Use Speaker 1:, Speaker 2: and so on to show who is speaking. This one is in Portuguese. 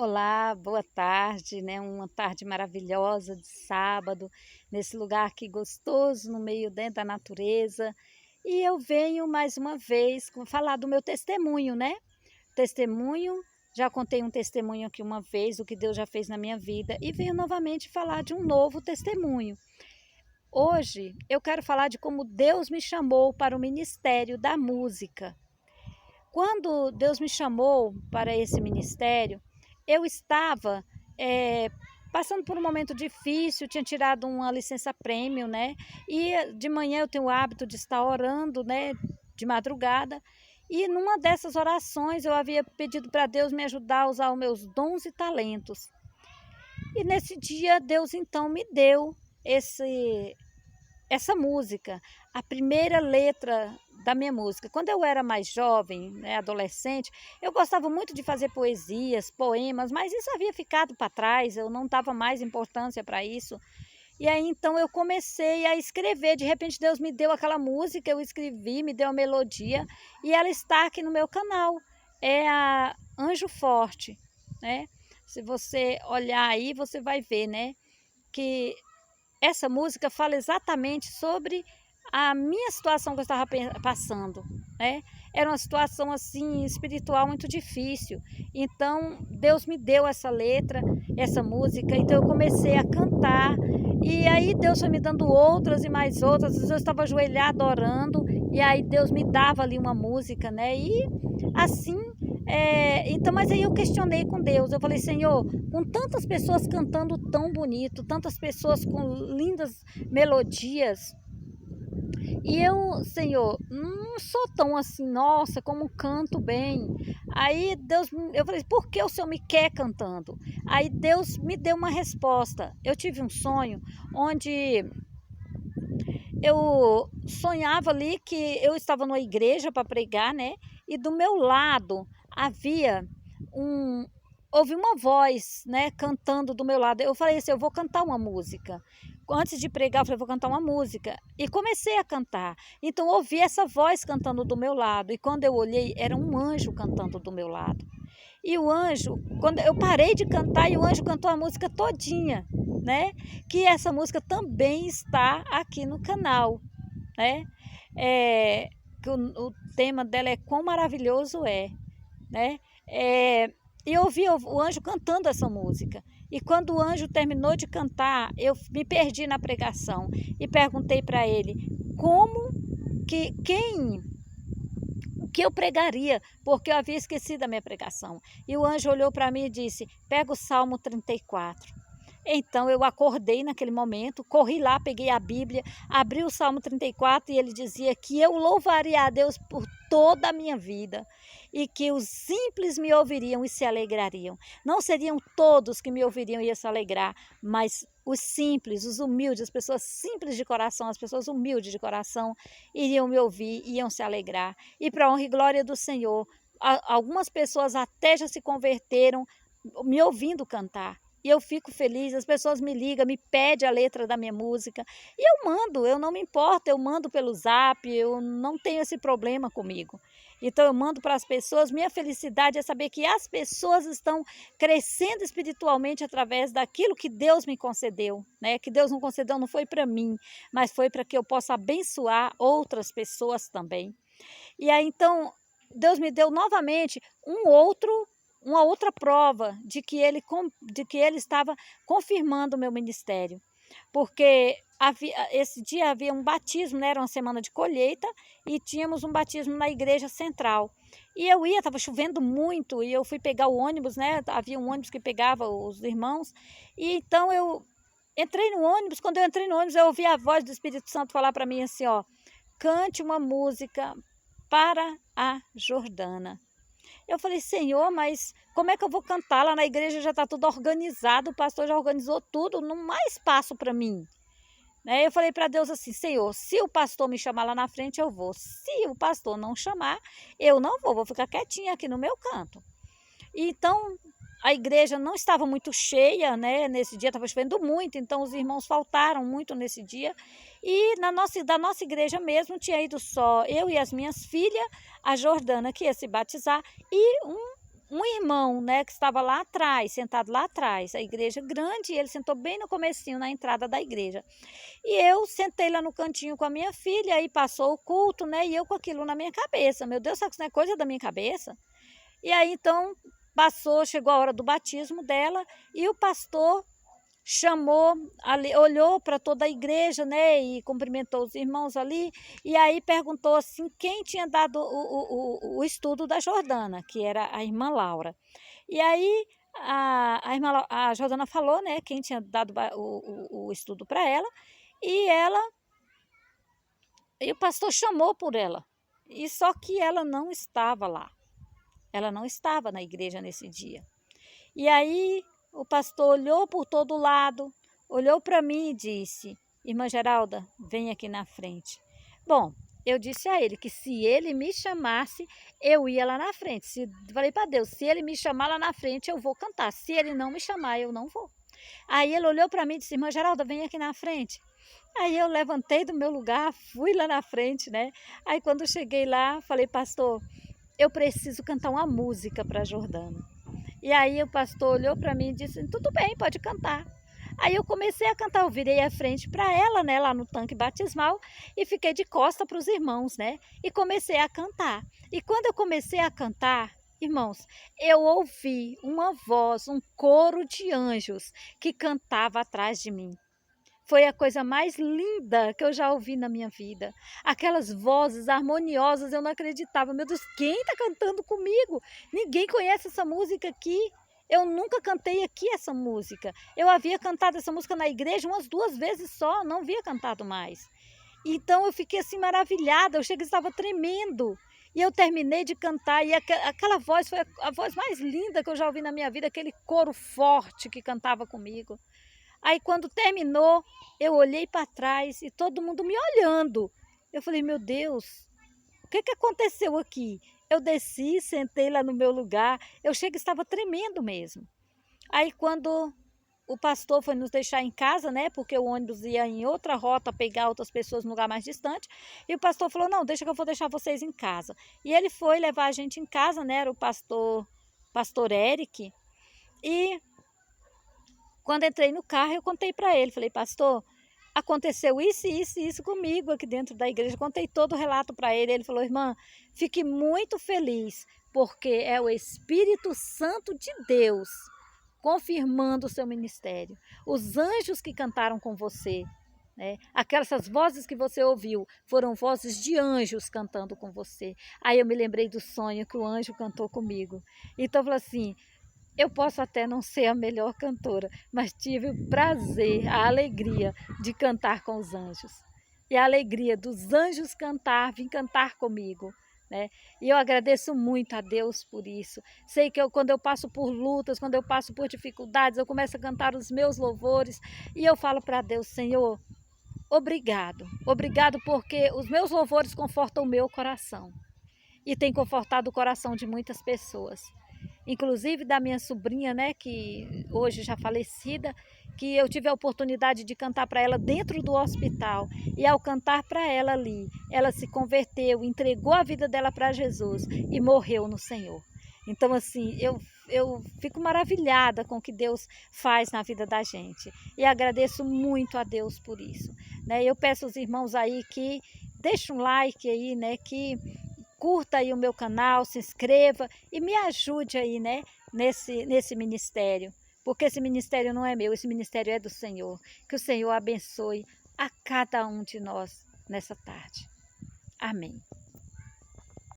Speaker 1: Olá, boa tarde, né? Uma tarde maravilhosa de sábado, nesse lugar aqui gostoso, no meio dentro da natureza. E eu venho mais uma vez falar do meu testemunho, né? Testemunho, já contei um testemunho aqui uma vez, o que Deus já fez na minha vida, e venho novamente falar de um novo testemunho. Hoje eu quero falar de como Deus me chamou para o ministério da música. Quando Deus me chamou para esse ministério, eu estava passando por um momento difícil, tinha tirado uma licença prêmio, né? E de manhã eu tenho o hábito de estar orando, né? De madrugada. E numa dessas orações eu havia pedido para Deus me ajudar a usar os meus dons e talentos. E nesse dia Deus então me deu essa música, a primeira letra da minha música. Quando eu era mais jovem, né, adolescente, eu gostava muito de fazer poesias, poemas, mas isso havia ficado para trás, eu não dava mais importância para isso. E aí então eu comecei a escrever, de repente Deus me deu aquela música, eu escrevi, me deu a melodia e ela está aqui no meu canal. É a Anjo Forte, né? Se você olhar aí, você vai ver, né, que essa música fala exatamente sobre a minha situação que eu estava passando, né? Era uma situação assim espiritual muito difícil. Então Deus me deu essa letra, essa música. Então eu comecei a cantar e aí Deus foi me dando outras e mais outras. Às vezes eu estava ajoelhada orando e aí Deus me dava ali uma música, né? E assim então, mas aí eu questionei com Deus, eu falei, Senhor, com tantas pessoas cantando tão bonito, tantas pessoas com lindas melodias, e eu, Senhor, não sou tão assim, nossa, como canto bem. Aí Deus, eu falei, por que o Senhor me quer cantando? Aí Deus me deu uma resposta. Eu tive um sonho onde eu sonhava ali que eu estava numa igreja para pregar, né? E do meu lado havia um ouvi uma voz, né, cantando do meu lado. Eu falei assim, eu vou cantar uma música. Antes de pregar, eu falei, vou cantar uma música. E comecei a cantar. Então, ouvi essa voz cantando do meu lado. E quando eu olhei, era um anjo cantando do meu lado. E o anjo, quando eu parei de cantar, e o anjo cantou a música todinha, né? Que essa música também está aqui no canal, né? Que o tema dela é Quão Maravilhoso É, né? E eu ouvi o anjo cantando essa música. E quando o anjo terminou de cantar, eu me perdi na pregação e perguntei para ele como o que eu pregaria, porque eu havia esquecido a minha pregação. E o anjo olhou para mim e disse: pega o Salmo 34. Então eu acordei naquele momento, corri lá, peguei a Bíblia, abri o Salmo 34 e ele dizia que eu louvaria a Deus por toda a minha vida e que os simples me ouviriam e se alegrariam. Não seriam todos que me ouviriam e iam se alegrar, mas os simples, os humildes, as pessoas simples de coração, as pessoas humildes de coração iriam me ouvir, iam se alegrar. E para a honra e glória do Senhor, algumas pessoas até já se converteram me ouvindo cantar. E eu fico feliz, as pessoas me ligam, me pedem a letra da minha música. E eu mando, eu não me importo, eu mando pelo zap, eu não tenho esse problema comigo. Então eu mando para as pessoas, minha felicidade é saber que as pessoas estão crescendo espiritualmente através daquilo que Deus me concedeu, né? Que Deus não concedeu, não foi para mim, mas foi para que eu possa abençoar outras pessoas também. E aí então Deus me deu novamente uma outra prova de que ele estava confirmando o meu ministério. Porque esse dia havia um batismo, né? Era uma semana de colheita e tínhamos um batismo na igreja central. E eu ia, estava chovendo muito e eu fui pegar o ônibus, né? Havia um ônibus que pegava os irmãos. E então eu entrei no ônibus, quando eu entrei no ônibus eu ouvi a voz do Espírito Santo falar para mim assim, ó, cante uma música para a Jordana. Eu falei, Senhor, mas como é que eu vou cantar? Lá na igreja já está tudo organizado, o pastor já organizou tudo, não há espaço para mim. Né? Eu falei para Deus assim, Senhor, se o pastor me chamar lá na frente, eu vou. Se o pastor não chamar, eu não vou ficar quietinha aqui no meu canto. Então, a igreja não estava muito cheia, né? Nesse dia estava chovendo muito, então os irmãos faltaram muito nesse dia. E da nossa igreja mesmo tinha ido só eu e as minhas filhas, a Jordana que ia se batizar e um um irmão, né, que estava lá atrás, sentado lá atrás, a igreja grande, e ele sentou bem no comecinho, na entrada da igreja. E eu sentei lá no cantinho com a minha filha, aí passou o culto, né, e eu com aquilo na minha cabeça. Meu Deus, sabe que isso não é coisa da minha cabeça? E aí, então, passou, chegou a hora do batismo dela, e o pastor chamou, ali, olhou para toda a igreja, né, e cumprimentou os irmãos ali, e aí perguntou assim, quem tinha dado o estudo da Jordana, que era a irmã Laura. E aí a Jordana falou, né, quem tinha dado o estudo para ela, e e o pastor chamou por ela, e só que ela não estava lá, ela não estava na igreja nesse dia. E aí o pastor olhou por todo lado, olhou para mim e disse, irmã Geralda, vem aqui na frente. Bom, eu disse a ele que se ele me chamasse, eu ia lá na frente. Falei para Deus, se ele me chamar lá na frente, eu vou cantar. Se ele não me chamar, eu não vou. Aí ele olhou para mim e disse, irmã Geralda, vem aqui na frente. Aí eu levantei do meu lugar, fui lá na frente, né? Aí quando cheguei lá, falei, pastor, eu preciso cantar uma música para Jordana. E aí o pastor olhou para mim e disse, tudo bem, pode cantar. Aí eu comecei a cantar, eu virei a frente para ela, né, lá no tanque batismal, e fiquei de costa para os irmãos, né, e comecei a cantar. E quando eu comecei a cantar, irmãos, eu ouvi uma voz, um coro de anjos que cantava atrás de mim. Foi a coisa mais linda que eu já ouvi na minha vida. Aquelas vozes harmoniosas, eu não acreditava. Meu Deus, quem está cantando comigo? Ninguém conhece essa música aqui. Eu nunca cantei aqui essa música. Eu havia cantado essa música na igreja umas 2 vezes só, não havia cantado mais. Então eu fiquei assim maravilhada, eu cheguei, estava tremendo. E eu terminei de cantar, e aquela voz foi a voz mais linda que eu já ouvi na minha vida, aquele coro forte que cantava comigo. Aí quando terminou, eu olhei para trás e todo mundo me olhando. Eu falei, meu Deus, o que aconteceu aqui? Eu desci, sentei lá no meu lugar, eu cheguei, estava tremendo mesmo. Aí quando o pastor foi nos deixar em casa, né, porque o ônibus ia em outra rota pegar outras pessoas no lugar mais distante, e o pastor falou, não, deixa que eu vou deixar vocês em casa. E ele foi levar a gente em casa, né, era o pastor Eric, e quando entrei no carro, eu contei para ele, falei, pastor, aconteceu isso, isso e isso comigo aqui dentro da igreja. Contei todo o relato para ele. Ele falou, irmã, fique muito feliz, porque é o Espírito Santo de Deus confirmando o seu ministério. Os anjos que cantaram com você, né? Aquelas vozes que você ouviu foram vozes de anjos cantando com você. Aí eu me lembrei do sonho que o anjo cantou comigo. Então eu falei assim, eu posso até não ser a melhor cantora, mas tive o prazer, a alegria de cantar com os anjos. E a alegria dos anjos cantar, vir cantar comigo, né? E eu agradeço muito a Deus por isso. Sei que quando eu passo por lutas, quando eu passo por dificuldades, eu começo a cantar os meus louvores e eu falo para Deus, Senhor, obrigado. Obrigado porque os meus louvores confortam o meu coração e tem confortado o coração de muitas pessoas. Inclusive da minha sobrinha, né, que hoje já falecida, que eu tive a oportunidade de cantar para ela dentro do hospital. E ao cantar para ela ali, ela se converteu, entregou a vida dela para Jesus e morreu no Senhor. Então, assim, eu fico maravilhada com o que Deus faz na vida da gente. E agradeço muito a Deus por isso, né? Eu peço aos irmãos aí que deixem um like aí, né, que curta aí o meu canal, se inscreva e me ajude aí, né, nesse ministério. Porque esse ministério não é meu, esse ministério é do Senhor. Que o Senhor abençoe a cada um de nós nessa tarde. Amém.